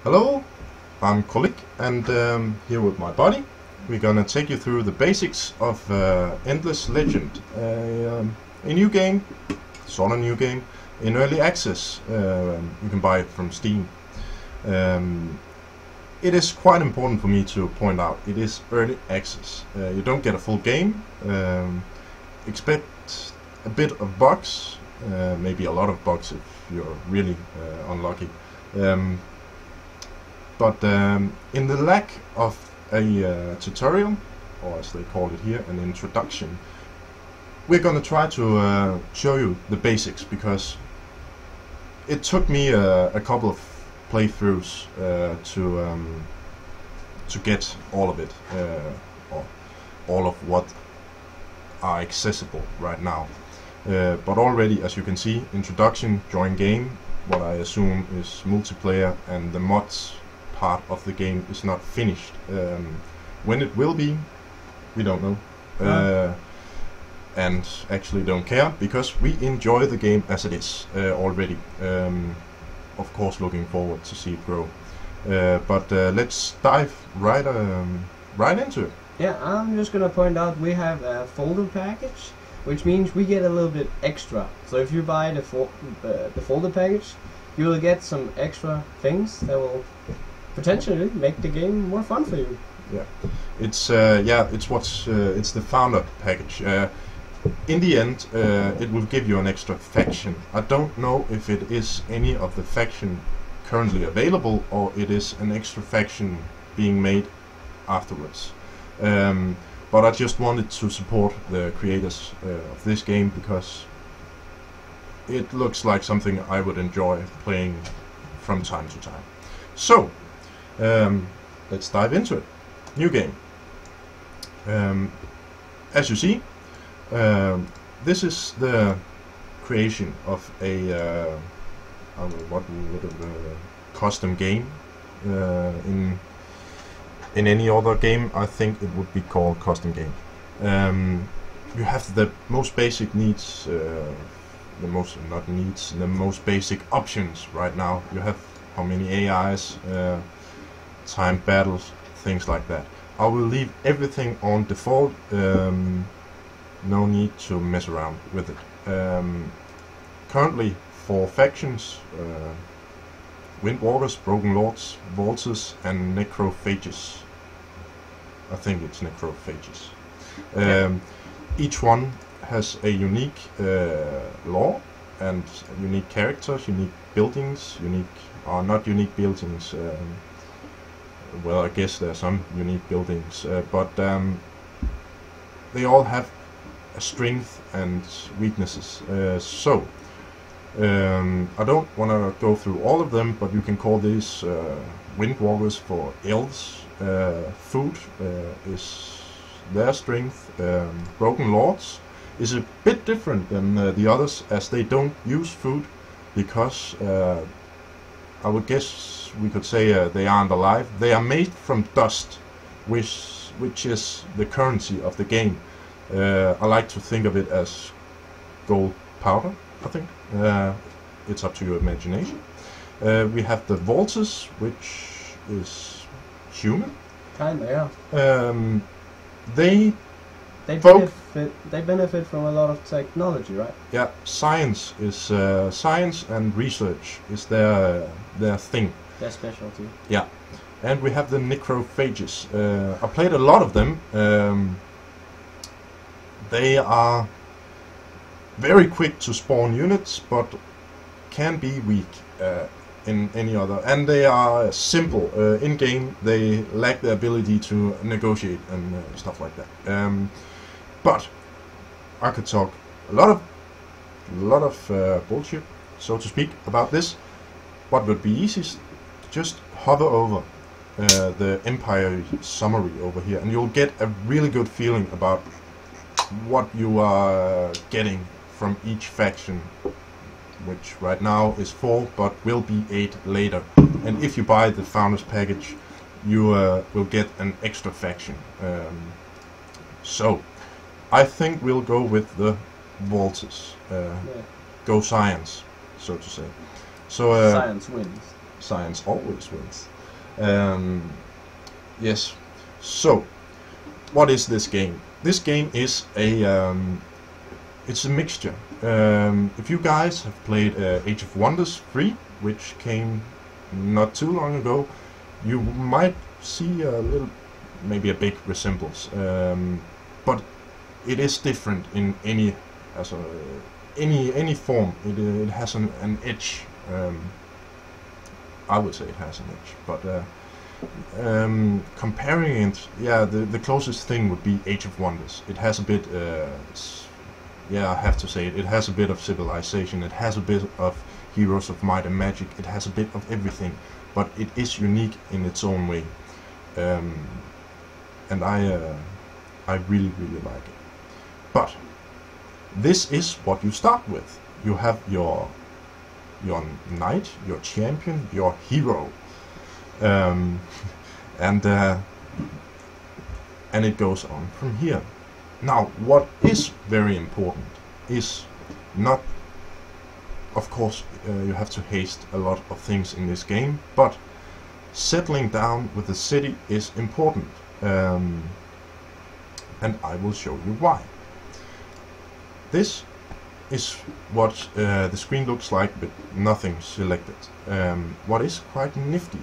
Hello, I'm Chrolic, and here with my buddy, we're gonna take you through the basics of Endless Legend, a new game, sort of new game, in early access. You can buy it from Steam. It is quite important for me to point out, it is early access. You don't get a full game. Expect a bit of bugs, maybe a lot of bugs if you're really unlucky. But in the lack of a tutorial, or as they call it here, an introduction, we're gonna try to show you the basics, because it took me a couple of playthroughs to get all of it, or all of what are accessible right now. But already, as you can see, introduction, join game, what I assume is multiplayer, and the mods part of the game is not finished. When it will be, we don't know. And actually don't care, because we enjoy the game as it is already. Of course, looking forward to see it grow. But let's dive right into it. Yeah, I'm just gonna point out we have a folder package, which means we get a little bit extra. So if you buy the folder package, you will get some extra things that will potentially make the game more fun for you. Yeah, it's it's the founder package. In the end, it will give you an extra faction. I don't know if it is any of the faction currently available, or it is an extra faction being made afterwards. But I just wanted to support the creators of this game, because it looks like something I would enjoy playing from time to time. So, let's dive into it. New game. As you see, this is the creation of a custom game. In any other game, I think it would be called custom game. You have the most basic needs, the most basic options right now. You have how many AIs, time battles, things like that. I will leave everything on default. No need to mess around with it. Currently, for factions, Windwalkers, Broken Lords, Vaulters, and Necrophages. I think it's Necrophages. Each one has a unique lore and unique characters, unique buildings, not unique buildings. Well, I guess there are some unique buildings, but they all have a strength and weaknesses. I don't want to go through all of them, but you can call these Windwalkers for elves. Food is their strength. Broken Lords is a bit different than the others, as they don't use food, because I would guess we could say they aren't alive. They are made from dust, which is the currency of the game. I like to think of it as gold powder, I think. It's up to your imagination. We have the Vaulters, which is human. Kinda, yeah. They benefit from a lot of technology, right? Yeah, science and research is their thing. Their specialty. Yeah, and we have the Necrophages. I played a lot of them. They are very quick to spawn units, but can be weak in any other. And they are simple. In game, they lack the ability to negotiate and stuff like that. But I could talk a lot of bullshit, so to speak, about this. What would be easiest? Just hover over the Empire summary over here, and you'll get a really good feeling about what you are getting from each faction, which right now is 4, but will be 8 later. And if you buy the Founders package, you will get an extra faction. So, I think we'll go with the Vaulters. Go Science. so to say. So science wins. Science always wins. Yes. So, what is this game? This game is it's a mixture. If you guys have played Age of Wonders 3, which came not too long ago, you might see a little, maybe a big resemblance. But it is different in any form. It has an edge. I would say it has an edge, but comparing it, yeah, the closest thing would be Age of Wonders. It has a bit, yeah, I have to say it. It has a bit of Civilization. It has a bit of Heroes of Might and Magic. It has a bit of everything, but it is unique in its own way, and I really like it. But this is what you start with. You have your knight, your champion, your hero, and it goes on from here. Now, what is very important is not, of course, you have to haste a lot of things in this game, but settling down with the city is important, and I will show you why. This is what the screen looks like with nothing selected. What is quite nifty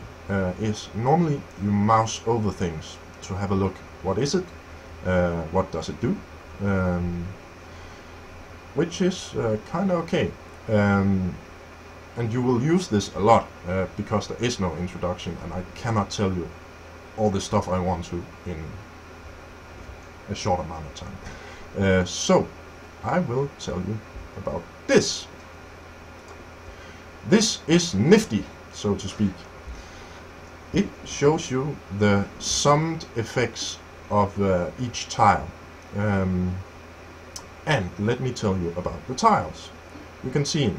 is normally you mouse over things to have a look. What is it? What does it do? Which is kind of okay. And you will use this a lot because there is no introduction, and I cannot tell you all the stuff I want to in a short amount of time. So I will tell you about this. This is nifty, so to speak. It shows you the summed effects of each tile. And let me tell you about the tiles. You can see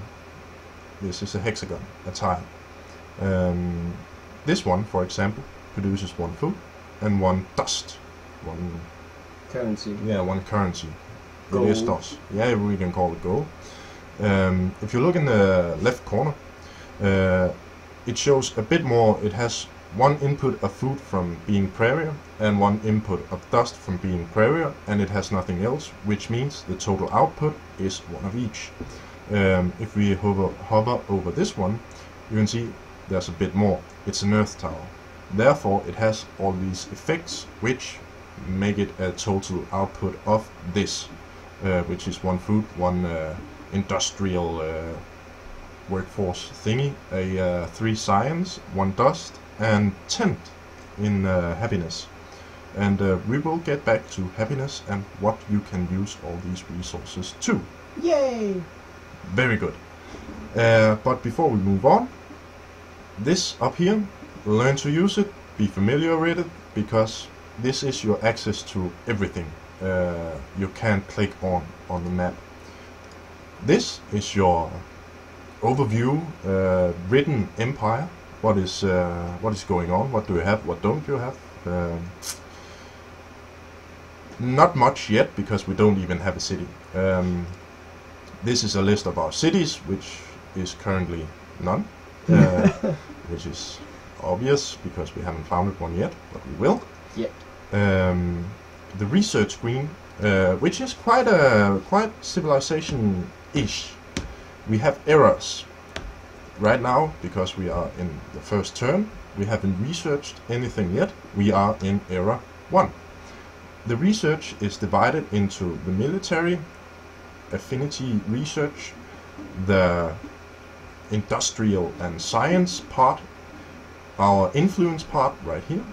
this is a hexagon, a tile. This one, for example, produces 1 food and 1 dust. 1 currency. Yeah, 1 currency. Gold. It is dust. Yeah, we can call it gold. If you look in the left corner, it shows a bit more. It has 1 input of food from being prairie and 1 input of dust from being prairie, and it has nothing else, which means the total output is 1 of each. If we hover over this one, you can see there's a bit more. It's an earth tower. Therefore, it has all these effects, which make it a total output of this, which is 1 food, 1 industrial workforce thingy, 3 science, 1 dust, and 10 in happiness. And we will get back to happiness and what you can use all these resources to. Yay! Very good. But before we move on, this up here, learn to use it, be familiar with it, because this is your access to everything you can click on the map. This is your overview, written empire. What is going on? What do you have? What don't you have? Not much yet, because we don't even have a city. This is a list of our cities, which is currently none, which is obvious because we haven't founded one yet, but we will. Yep. The research screen, which is quite civilization-ish. We have errors. Right now, because we are in the first turn, we haven't researched anything yet. We are in error 1. The research is divided into the military, affinity research, the industrial and science part, our influence part right here,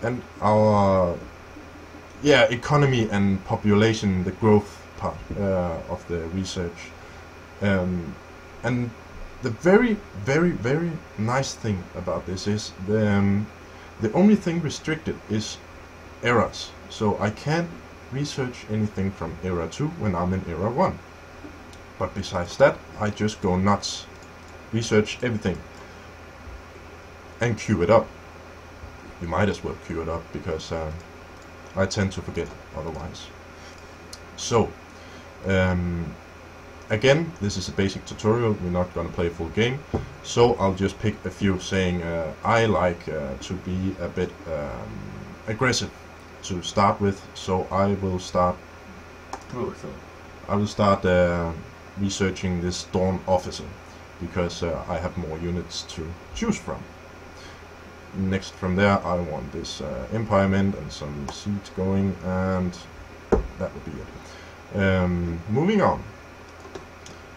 and our economy and population, the growth part of the research. And the very nice thing about this is the only thing restricted is errors. So I can't research anything from error 2 when I'm in error 1. But besides that, I just go nuts, research everything, and queue it up. You might as well queue it up, because I tend to forget otherwise. So, Again, this is a basic tutorial, we're not going to play a full game, so I'll just pick a few saying I like to be a bit aggressive to start with, so I will start researching this Dawn Officer, because I have more units to choose from. Next from there I want this Empire Mint and some siege going, and that would be it. Moving on.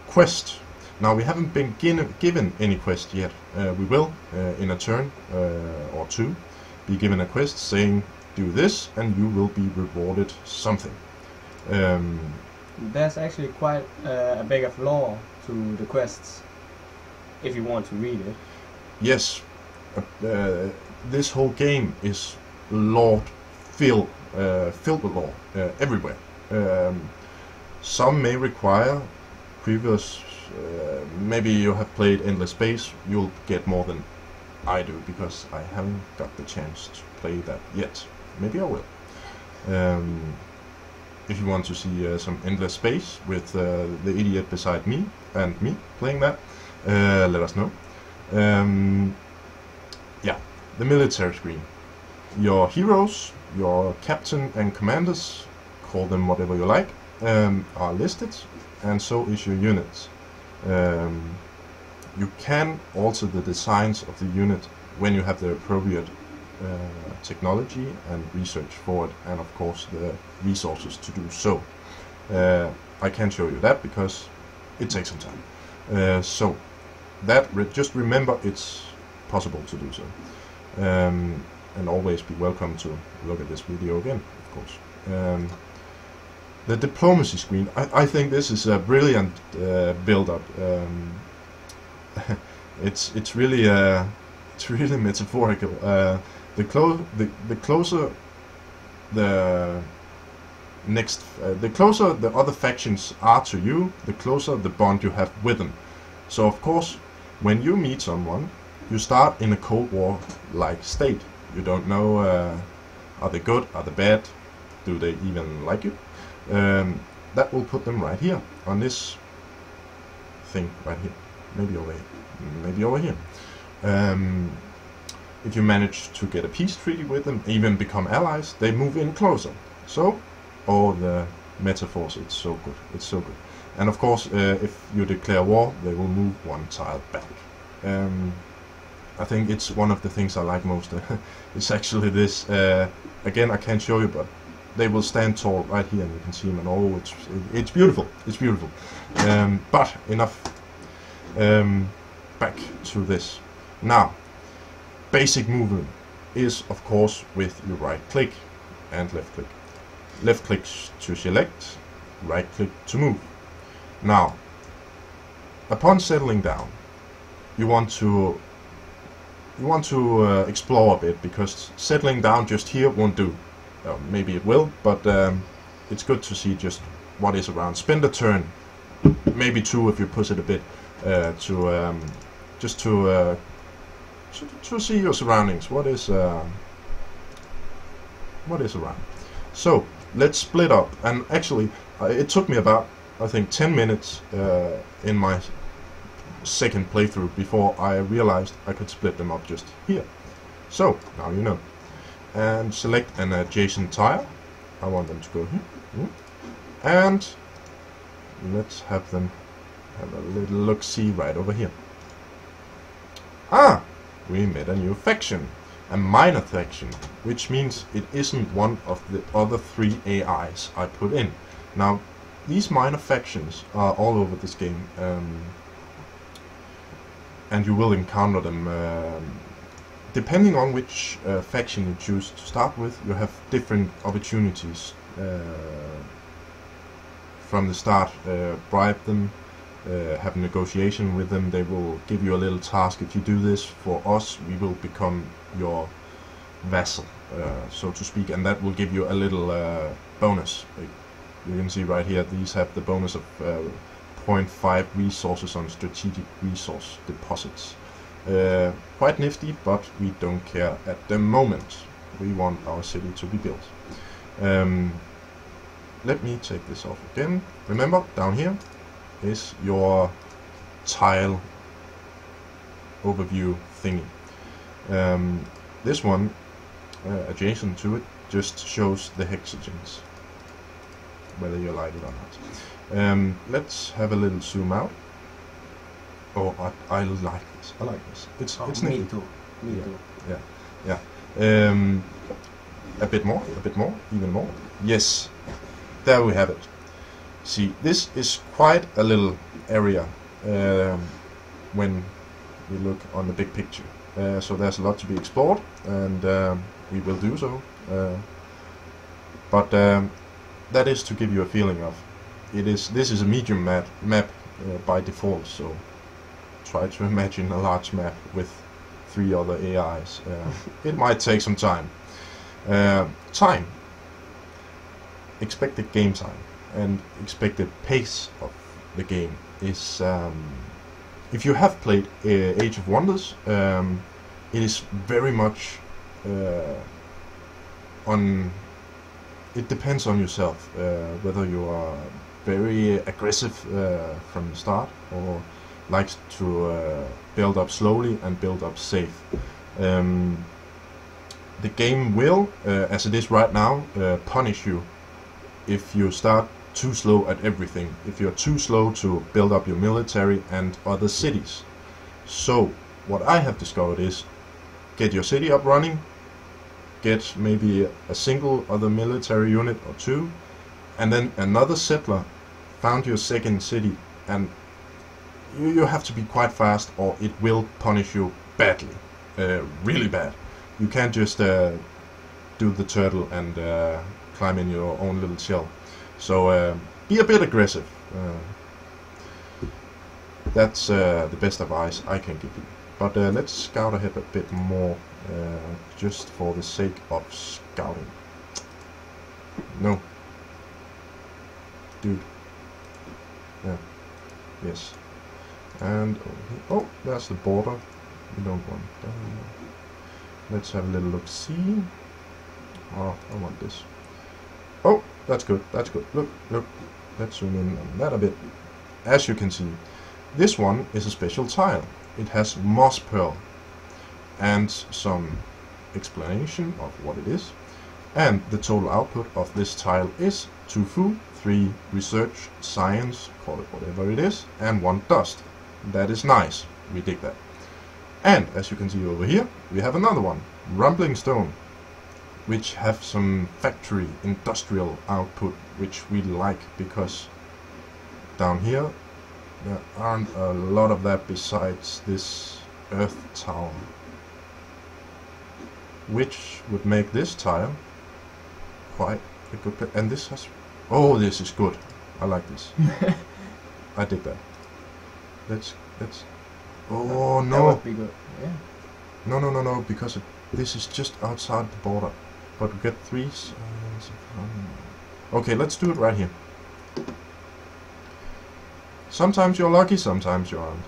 Quest. Now we haven't been given any quest yet. We will, in a turn or two, be given a quest saying do this and you will be rewarded something. There's actually quite a bit of lore to the quests, if you want to read it. Yes, this whole game is filled with lore everywhere. Some may require previous, maybe you have played Endless Space, you'll get more than I do, because I haven't got the chance to play that yet. Maybe I will. If you want to see some Endless Space with the idiot beside me and me playing that, let us know. Yeah, the military screen. Your heroes, your captain and commanders, call them whatever you like, are listed, and so is your units. You can alter the designs of the unit when you have the appropriate technology and research for it, and of course the resources to do so. I can't show you that because it takes some time. So that just remember it's possible to do so, and always be welcome to look at this video again, of course. The diplomacy screen. I think this is a brilliant build-up. It's really metaphorical. The closer the other factions are to you, the closer the bond you have with them. So of course, when you meet someone, you start in a Cold War-like state. You don't know, are they good, are they bad, do they even like you? That will put them right here, on this thing right here. Maybe over here. Maybe over here. If you manage to get a peace treaty with them, even become allies, they move in closer. So, all the metaphors, it's so good. It's so good. And of course, if you declare war, they will move one tile back. I think it's one of the things I like most. It's actually this. Again, I can't show you, but they will stand tall right here, and you can see them. And oh, it's beautiful. It's beautiful. But enough. Back to this. Now, basic movement is of course with your right click and left click. Left click to select, right click to move. Now, upon settling down, you want to explore a bit, because settling down just here won't do. Maybe it will, but it's good to see just what is around. Spend a turn, maybe two if you push it a bit, to see your surroundings. What is around? So let's split up. And actually, it took me about, I think, 10 minutes in my second playthrough before I realized I could split them up just here. So now you know. And select an adjacent tile. I want them to go here. And let's have them have a little look-see right over here. Ah! We met a new faction. A minor faction, which means it isn't one of the other 3 AIs I put in. Now, these minor factions are all over this game, and you will encounter them. Depending on which faction you choose to start with, you have different opportunities from the start. Bribe them, have a negotiation with them. They will give you a little task. If you do this for us, we will become your vassal, so to speak, and that will give you a little bonus. You can see right here, these have the bonus of 0.5 resources on strategic resource deposits. Quite nifty, but we don't care at the moment. We want our city to be built. Let me take this off again. Remember, down here, is your tile overview thingy. This one, adjacent to it, just shows the hexagons, whether you like it or not. Let's have a little zoom out. Oh, I like this. I like this. It's me neat. too. Me Yeah. too. Yeah. A bit more, even more. Yes, there we have it. See, this is quite a little area when we look on the big picture. So there's a lot to be explored, and we will do so. But that is to give you a feeling of this is a medium map by default. So try to imagine a large map with 3 other AIs. It might take some time. Time. Expected game time and expected pace of the game is, if you have played Age of Wonders, it is very much it depends on yourself, whether you are very aggressive from the start or likes to build up slowly and build up safe. The game will, as it is right now, punish you if you start too slow at everything, if you're too slow to build up your military and other cities. So what I have discovered is get your city up running, get maybe a single other military unit or 2, and then another settler found your second city, and you have to be quite fast or it will punish you badly, really bad. You can't just do the turtle and climb in your own little shell. So be a bit aggressive. That's the best advice I can give you. But let's scout ahead a bit more, just for the sake of scouting. No. Dude. Yeah. Yes. And oh, there's the border. We don't want that. Let's have a little look. See. Oh, I want this. Oh, that's good. That's good. Look, look. Let's zoom in on that a bit. As you can see, this one is a special tile. It has moss pearl and some explanation of what it is. And the total output of this tile is 2 food, 3 research, science, call it whatever it is, and 1 dust. That is nice. We dig that. And as you can see over here, we have another one, rumbling stone, which have some factory industrial output, which we like because down here there aren't a lot of that besides this earth tower, which would make this tile quite a good play. And this has, oh, this is good. I like this. I dig that. Let's oh no, that would be good. Yeah. No, because this is just outside the border. But we get 3 okay, let's do it right here. Sometimes you're lucky, sometimes you aren't.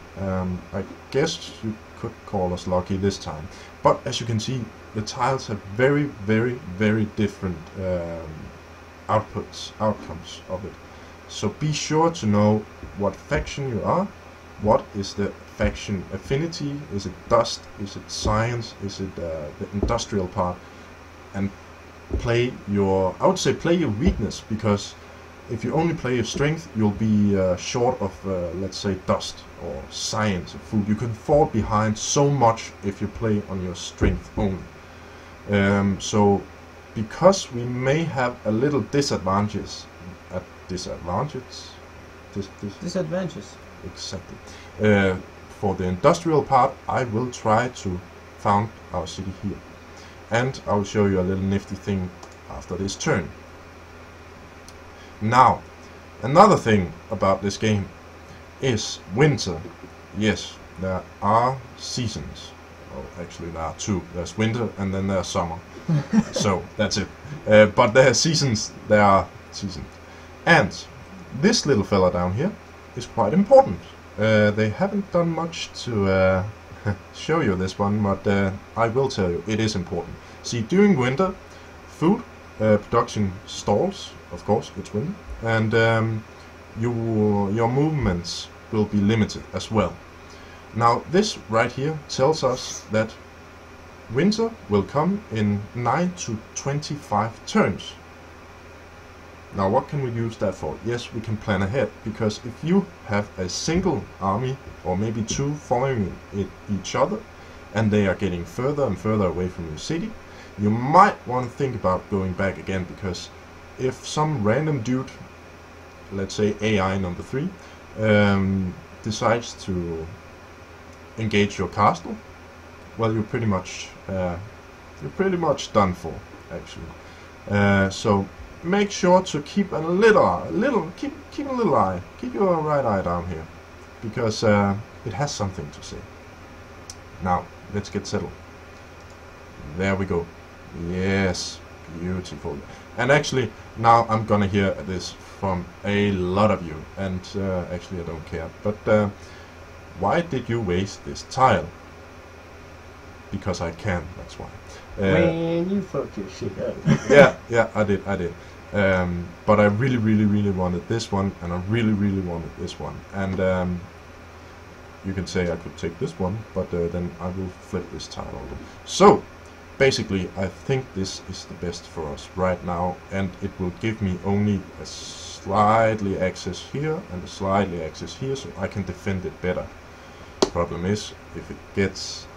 I guess you could call us lucky this time. But as you can see, the tiles have very, very, very different outcomes of it. So be sure to know what faction you are. What is the faction affinity? Is it dust? Is it science? Is it the industrial part? And play your, I would say play your weakness, because if you only play your strength, you'll be short of, let's say, dust or science or food. You can fall behind so much if you play on your strength only. So, because we may have a little disadvantages, Disadvantages. Exactly. For the industrial part, I will try to found our city here. And I will show you a little nifty thing after this turn. Now, another thing about this game is winter. Yes, there are seasons. Well, actually there are 2. There's winter and then there's summer. So, that's it. But there are seasons. And this little fella down here is quite important. They haven't done much to show you this one, but I will tell you, it is important. See, during winter, food production stalls, of course, it's winter, and your movements will be limited as well. Now this right here tells us that winter will come in 9 to 25 turns. Now what can we use that for? Yes, we can plan ahead, because if you have a single army or maybe two following each other and they are getting further and further away from your city, you might want to think about going back again, because if some random dude, let's say AI number 3, decides to engage your castle, well, you're pretty much done for, actually. So make sure to keep a little eye, keep your right eye down here, because it has something to say. Now let's get settled. There we go. Yes, beautiful. And actually, now I'm gonna hear this from a lot of you, and actually I don't care, but why did you waste this tile? Because I can, that's why. Man, you fucked your shit up. yeah, I did. But I really wanted this one, and I really wanted this one. And you can say I could take this one, but then I will flip this tile over. So, basically, I think this is the best for us right now, and it will give me only a slightly access here and a slightly access here, so I can defend it better. Problem is, if it gets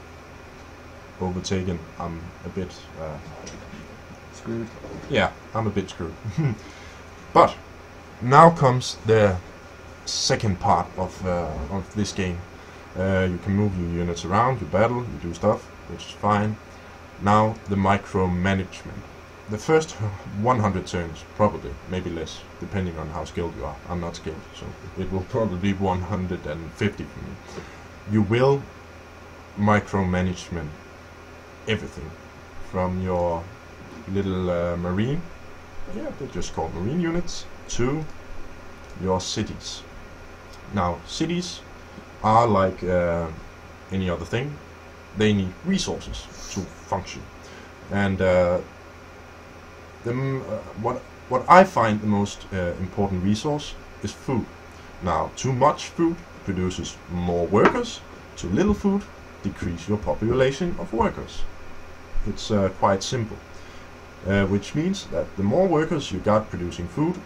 overtaken, I'm a bit screwed. Yeah, I'm a bit screwed. But now comes the second part of this game. You can move your units around, you battle, you do stuff, which is fine. Now the micromanagement. The first 100 turns, probably, maybe less, depending on how skilled you are. I'm not skilled, so it will probably be 150 for me. You will micromanagement everything, from your little marine, yeah, they're just called marine units, to your cities. Now, cities are like any other thing. They need resources to function, and what I find the most important resource is food. Now, too much food produces more workers. Too little food decrease your population of workers. It's quite simple, which means that the more workers you got producing food,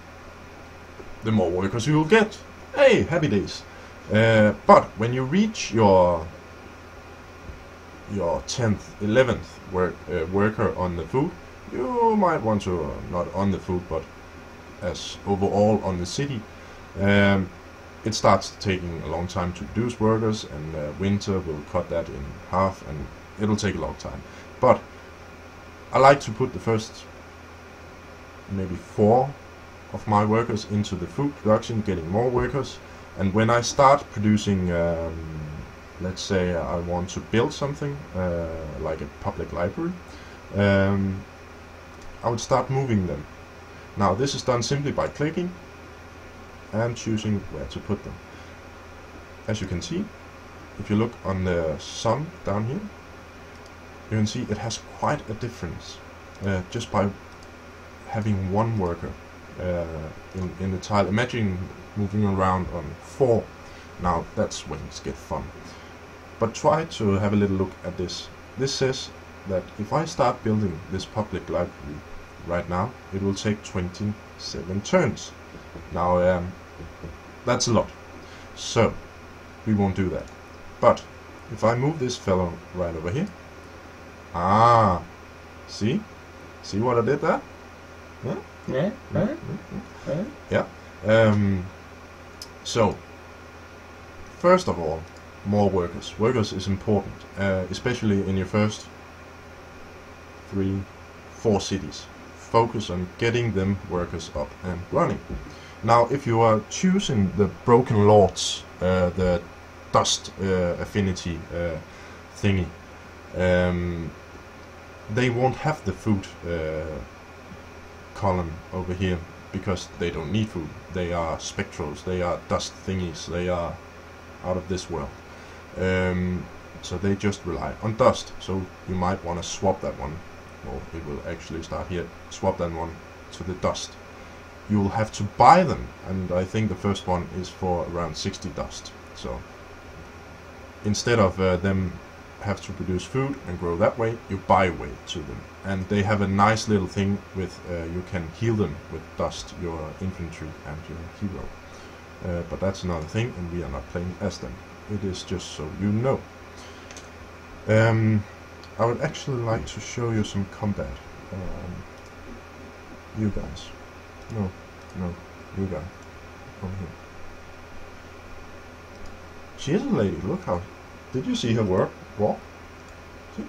the more workers you will get. Hey, happy days! But when you reach your 10th, 11th worker on the food, you might want to, not on the food, but as overall on the city, it starts taking a long time to produce workers, and winter will cut that in half, and it'll take a long time. But I like to put the first maybe 4 of my workers into the food production, getting more workers, and when I start producing, let's say I want to build something like a public library, I would start moving them. Now this is done simply by clicking and choosing where to put them. As you can see, if you look on the sum down here, you can see it has quite a difference just by having one worker in the tile. Imagine moving around on 4. Now that's when it gets fun. But try to have a little look at this. This says that if I start building this public library right now, it will take 27 turns. Now that's a lot, so we won't do that. But if I move this fellow right over here, see what I did there? Yeah. So first of all, more workers. Workers is important, especially in your first 3-4 cities. Focus on getting them workers up and running. Now, if you are choosing the Broken Lords, the dust affinity thingy, they won't have the food column over here, because they don't need food. They are spectrals, they are dust thingies, they are out of this world. So they just rely on dust. So you might want to swap that one, or it will actually start here, swap that one to the dust. you will have to buy them, and I think the first one is for around 60 dust. So instead of them have to produce food and grow that way, you buy weight to them, and they have a nice little thing with you can heal them with dust, your infantry and your hero. But that's another thing, and we are not playing as them. It is just so you know. I would actually like to show you some combat. You guys. No, you guys. Over here. She is a lady, look how... Did you see her walk? See?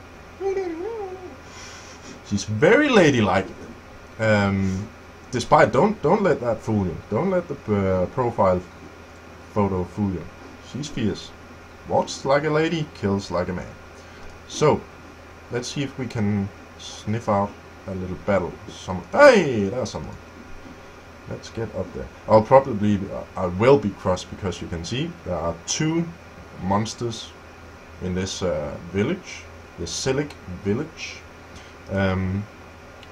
She's very ladylike. Despite, don't let that fool you. Don't let the profile photo fool you. She's fierce. Walks like a lady, kills like a man. So, let's see if we can sniff out a little battle. Hey, there's someone. Let's get up there. I will be crossed because you can see there are 2 monsters in this village, the Chrolic village, and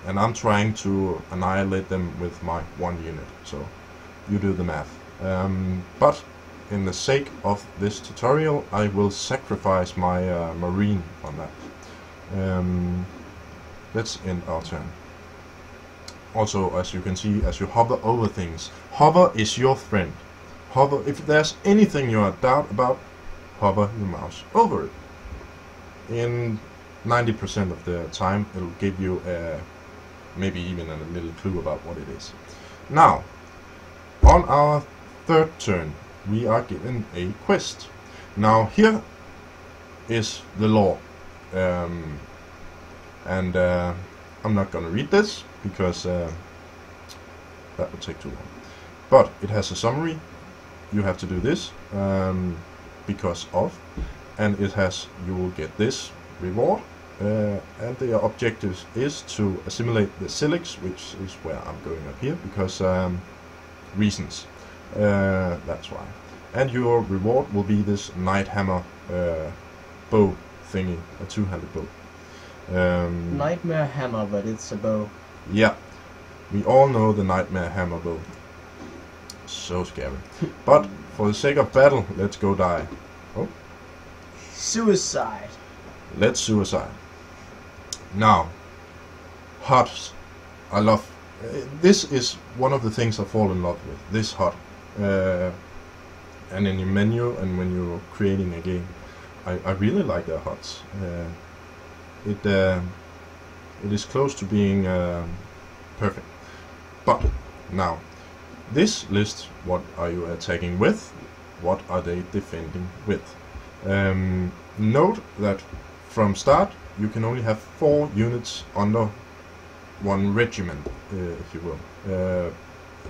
I'm trying to annihilate them with my 1 unit. So you do the math. But in the sake of this tutorial, I will sacrifice my marine on that. Let's end our turn. Also, as you can see, as you hover over things, hover is your friend. Hover, if there's anything you are doubt about, hover your mouse over it. In 90% of the time, it'll give you maybe even a little clue about what it is. Now, on our 3rd turn, we are given a quest. Now, here is the law. I'm not gonna read this because that would take too long. But it has a summary. You have to do this because of, and it has, you will get this reward, and the objective is to assimilate the Chrolics, which is where I'm going up here because reasons. That's why. And your reward will be this Night Hammer bow thingy, a 2-handed bow. Nightmare hammer, but it's a bow. Yeah, we all know the Nightmare Hammer bow. So scary. But for the sake of battle, let's go die. Oh. Suicide. Let's suicide. Now, huts. I love. This is one of the things I fall in love with. This hut. And in your menu and when you're creating a game, I really like their huts. It is close to being perfect. But now, this list, what are you attacking with? What are they defending with? Note that from start you can only have 4 units under 1 regiment, if you will.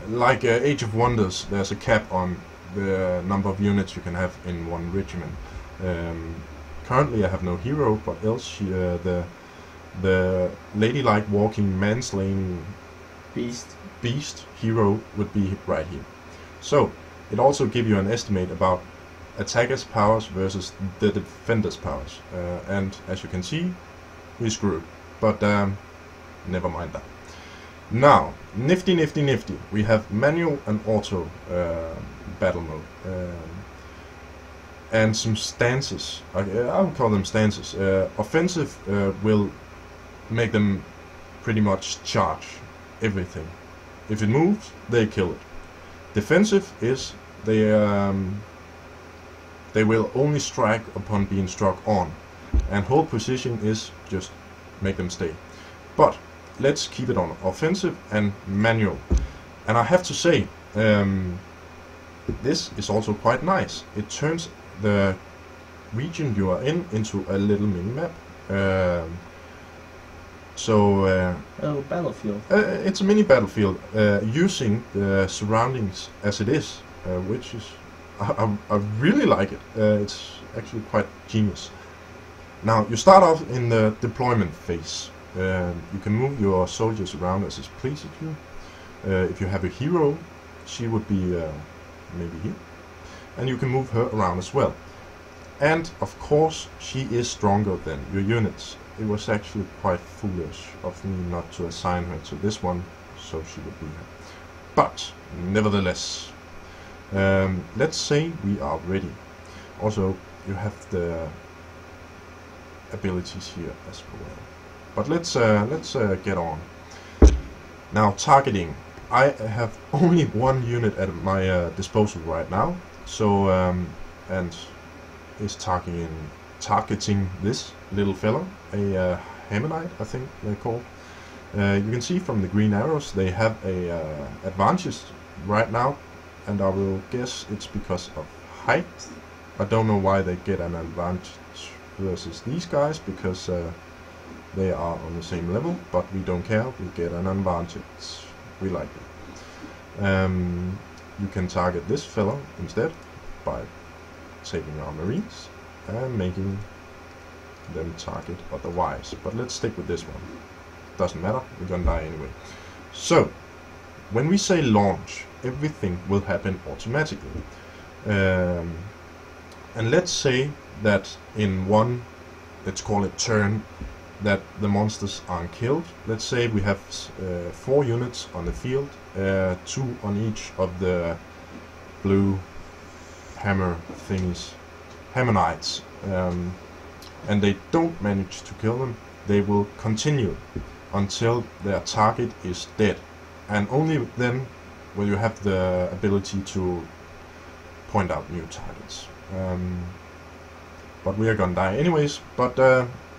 Like Age of Wonders, there's a cap on the number of units you can have in 1 regiment. Currently I have no hero, but else the ladylike walking manslaying beast hero would be right here. So it also gives you an estimate about attackers' powers versus the defenders' powers, and as you can see, we're screwed. But never mind that. Now, nifty. We have manual and auto battle mode. And some stances. I would call them stances. Offensive will make them pretty much charge everything. If it moves, they kill it. Defensive is they will only strike upon being struck on, and hold position is just make them stay. But let's keep it on offensive and manual. And I have to say, this is also quite nice. It turns the region you are in into a little mini map. A little battlefield. It's a mini battlefield using the surroundings as it is, which is I really like it. It's actually quite genius. Now you start off in the deployment phase. You can move your soldiers around as it pleases you. If you have a hero, she would be maybe here, and you can move her around as well. And of course, she is stronger than your units. It was actually quite foolish of me not to assign her to this one, so she would be here. But nevertheless, let's say we are ready. Also, you have the abilities here as well. But let's get on. Now, targeting. I have only one unit at my disposal right now, so and is targeting this little fella, a Hammerite, I think they're called. You can see from the green arrows they have a advantage right now, and I will guess it's because of height. I don't know why they get an advantage versus these guys, because they are on the same level, but we don't care, we get an advantage. We like it. You can target this fellow instead by taking our marines and making them target otherwise. But let's stick with this one. Doesn't matter, we're gonna die anyway. So, when we say launch, everything will happen automatically. And let's say that in one, let's call it turn, that the monsters aren't killed. Let's say we have 4 units on the field, 2 on each of the blue hammer thingies, Hammerites, and they don't manage to kill them. They will continue until their target is dead, and only then will you have the ability to point out new targets. But we are gonna die anyways, but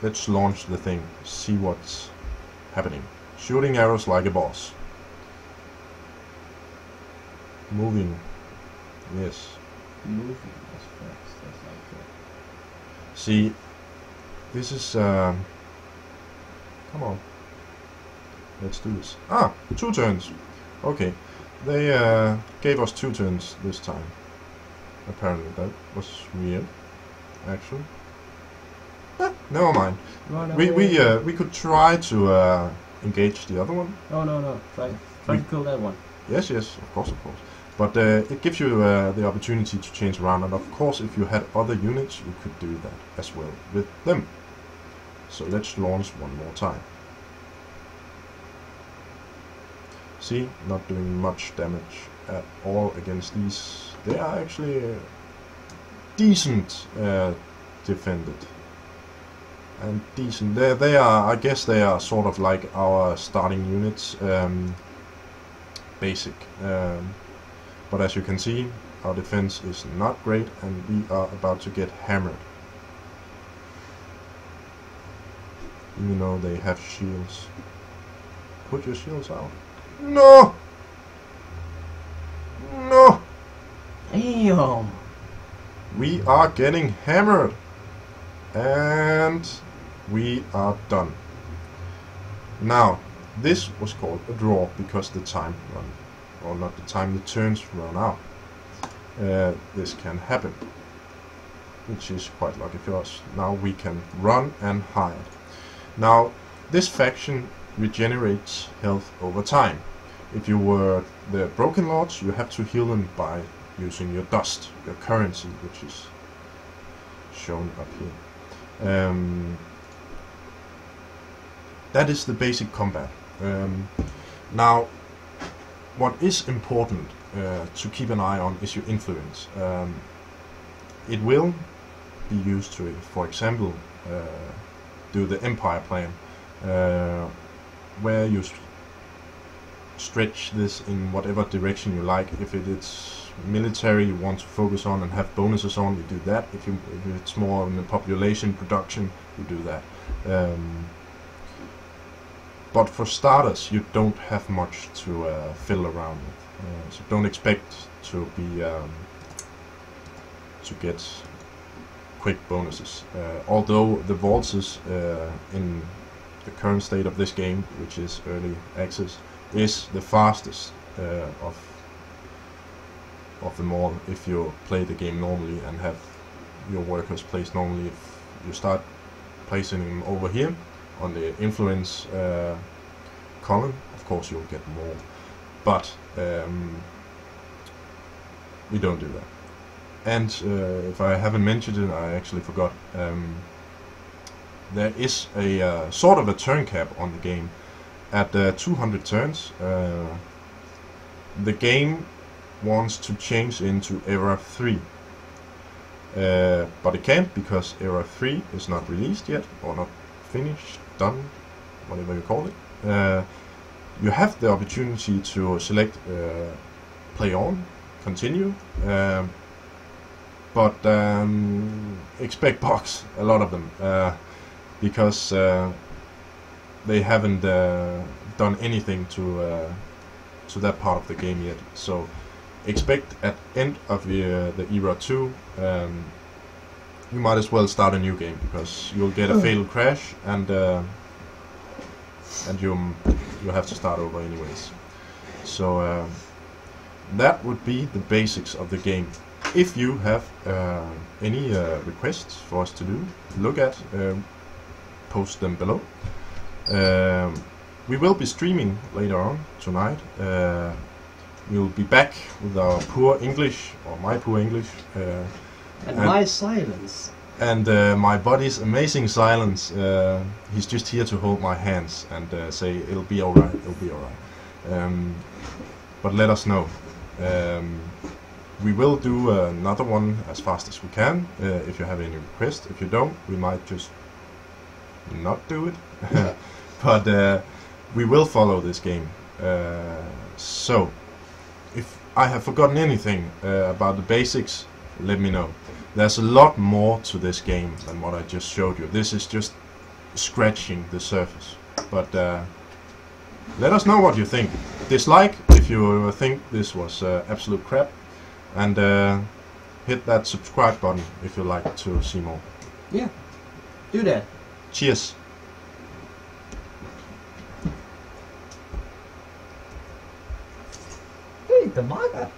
let's launch the thing, see what's happening. Shooting arrows like a boss. Moving. Yes. Moving as fast as I can. See, this is... come on. Let's do this. Ah! 2 turns. Okay. They gave us 2 turns this time. Apparently that was weird, actually. Never mind. We could try to engage the other one. Oh no! Try to kill that one. Yes, of course. But it gives you the opportunity to change around, and of course, if you had other units, you could do that as well with them. So let's launch one more time. See, not doing much damage at all against these. They are actually decent defended. And decent. They are. I guess they are sort of like our starting units, basic. But as you can see, our defense is not great, and we are about to get hammered. Even though they have shields. Put your shields out. No. No. Damn. We are getting hammered, and we are done. Now, this was called a draw because the time run, or not the time, the turns run out. This can happen, which is quite lucky for us. Now we can run and hide. Now, this faction regenerates health over time. If you were the Broken Lords, you have to heal them by using your dust, your currency, which is shown up here. That is the basic combat. Now, what is important to keep an eye on is your influence. It will be used to, for example, do the Empire plan, where you stretch this in whatever direction you like. If it's military you want to focus on and have bonuses on, you do that. If it's more in the population production, you do that. But for starters, you don't have much to fiddle around with, so don't expect to be to get quick bonuses. Although the vaults in the current state of this game, which is early access, is the fastest of them all. If you play the game normally and have your workers placed normally, if you start placing them over here on the influence column, of course you'll get more, but we don't do that. And if I haven't mentioned it, I actually forgot, there is a sort of a turn cap on the game. At 200 turns, the game wants to change into Era 3. But it can't, because Era 3 is not released yet, or not finished, done, whatever you call it. You have the opportunity to select play on, continue, but expect bugs, a lot of them, because they haven't done anything to that part of the game yet. So expect at end of the Era 2, you might as well start a new game, because you'll get a fatal crash, and you have to start over anyways. So that would be the basics of the game. If you have any requests for us to look at, post them below. We will be streaming later on tonight. We'll be back with our poor English, or my poor English, and my silence. And my buddy's amazing silence. He's just here to hold my hands and say it'll be alright, it'll be alright. But let us know. We will do another one as fast as we can, if you have any requests. If you don't, we might just not do it. But we will follow this game. So, if I have forgotten anything about the basics, let me know. There's a lot more to this game than what I just showed you. This is just scratching the surface. But let us know what you think. Dislike if you think this was absolute crap. And hit that subscribe button if you like to see more. Yeah, do that. Cheers. Hey, the manga.